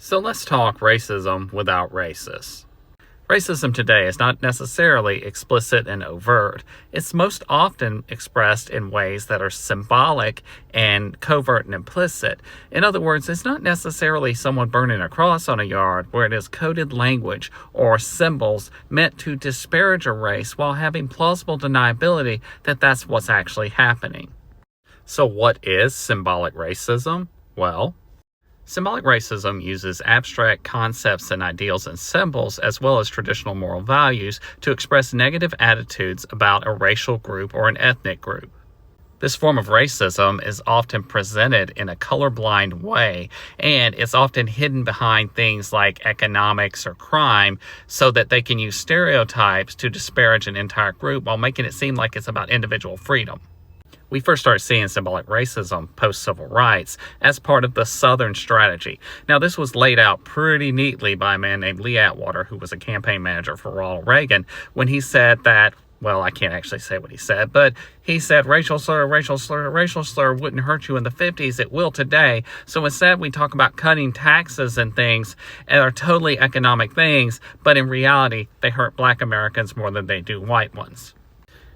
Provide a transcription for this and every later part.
So let's talk racism without racists. Racism today is not necessarily explicit and overt. It's most often expressed in ways that are symbolic and covert and implicit. In other words, it's not necessarily someone burning a cross on a yard where it is coded language or symbols meant to disparage a race while having plausible deniability that that's what's actually happening. So what is symbolic racism? Well, symbolic racism uses abstract concepts and ideals and symbols, as well as traditional moral values, to express negative attitudes about a racial group or an ethnic group. This form of racism is often presented in a colorblind way, and it's often hidden behind things like economics or crime so that they can use stereotypes to disparage an entire group while making it seem like it's about individual freedom. We first started seeing symbolic racism post-civil rights as part of the Southern strategy. Now, this was laid out pretty neatly by a man named Lee Atwater, who was a campaign manager for Ronald Reagan, when he said that, well, I can't actually say what he said, but he said racial slur wouldn't hurt you in the 50s, it will today. So instead, we talk about cutting taxes and things that are totally economic things, but in reality, they hurt Black Americans more than they do white ones.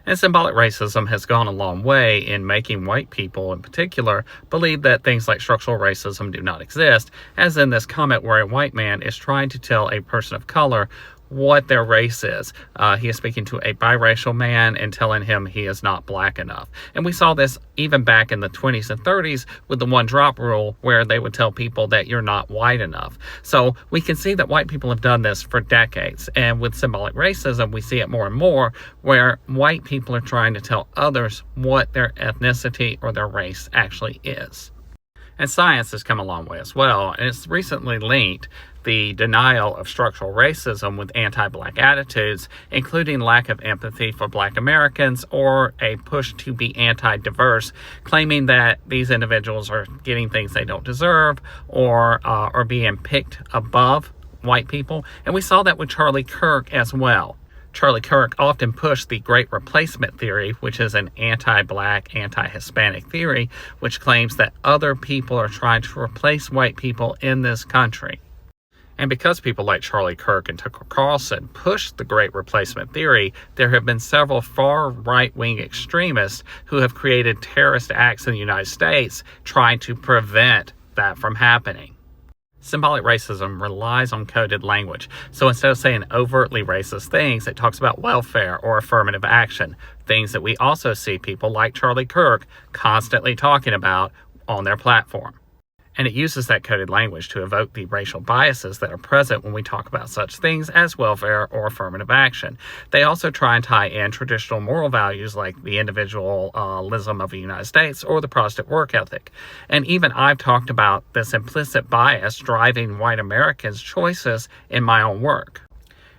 And symbolic racism has gone a long way in making white people in particular believe that things like structural racism do not exist, as in this comment where a white man is trying to tell a person of color what their race is. He is speaking to a biracial man and telling him he is not Black enough. And we saw this even back in the 20s and 30s with the one-drop rule, where they would tell people that you're not white enough. So we can see that white people have done this for decades. And with symbolic racism, we see it more and more, where white people are trying to tell others what their ethnicity or their race actually is. And science has come a long way as well, and it's recently linked the denial of structural racism with anti-Black attitudes, including lack of empathy for Black Americans or a push to be anti-diverse, claiming that these individuals are getting things they don't deserve or are being picked above white people. And we saw that with Charlie Kirk as well. Charlie Kirk often pushed the Great Replacement theory, which is an anti-Black, anti-Hispanic theory, which claims that other people are trying to replace white people in this country. And because people like Charlie Kirk and Tucker Carlson pushed the Great Replacement theory, there have been several far right-wing extremists who have created terrorist acts in the United States trying to prevent that from happening. Symbolic racism relies on coded language. So instead of saying overtly racist things, it talks about welfare or affirmative action, things that we also see people like Charlie Kirk constantly talking about on their platform. And it uses that coded language to evoke the racial biases that are present when we talk about such things as welfare or affirmative action. They also try and tie in traditional moral values like the individualism of the United States or the Protestant work ethic. And even I've talked about this implicit bias driving white Americans' choices in my own work.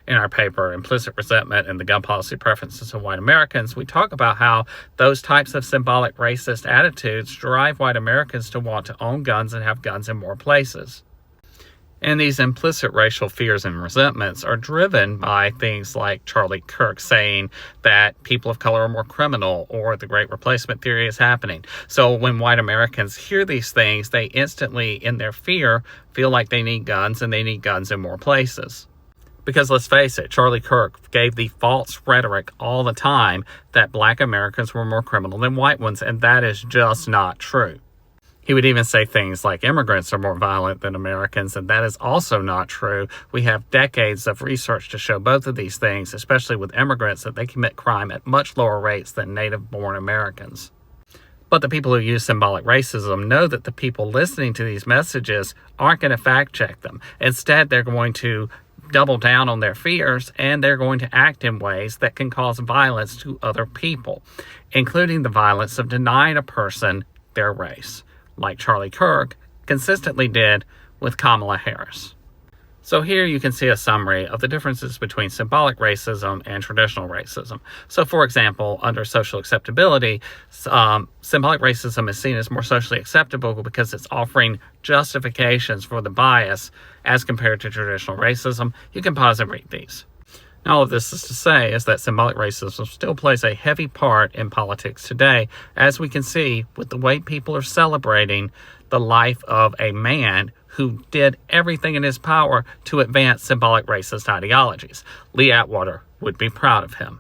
In our paper, Implicit Resentment and the Gun Policy Preferences of White Americans, we talk about how those types of symbolic racist attitudes drive white Americans to want to own guns and have guns in more places. And these implicit racial fears and resentments are driven by things like Charlie Kirk saying that people of color are more criminal or the Great Replacement theory is happening. So when white Americans hear these things, they instantly, in their fear, feel like they need guns and they need guns in more places. Because let's face it, Charlie Kirk gave the false rhetoric all the time that Black Americans were more criminal than white ones, and that is just not true. He would even say things like immigrants are more violent than Americans, and that is also not true. We have decades of research to show both of these things, especially with immigrants, that they commit crime at much lower rates than native-born Americans. But the people who use symbolic racism know that the people listening to these messages aren't going to fact-check them. Instead, they're going to double down on their fears, and they're going to act in ways that can cause violence to other people, including the violence of denying a person their race, like Charlie Kirk consistently did with Kamala Harris. So here you can see a summary of the differences between symbolic racism and traditional racism. So for example, under social acceptability, symbolic racism is seen as more socially acceptable because it's offering justifications for the bias as compared to traditional racism. You can pause and read these. All of this is to say is that symbolic racism still plays a heavy part in politics today, as we can see with the way people are celebrating the life of a man who did everything in his power to advance symbolic racist ideologies. Lee Atwater would be proud of him.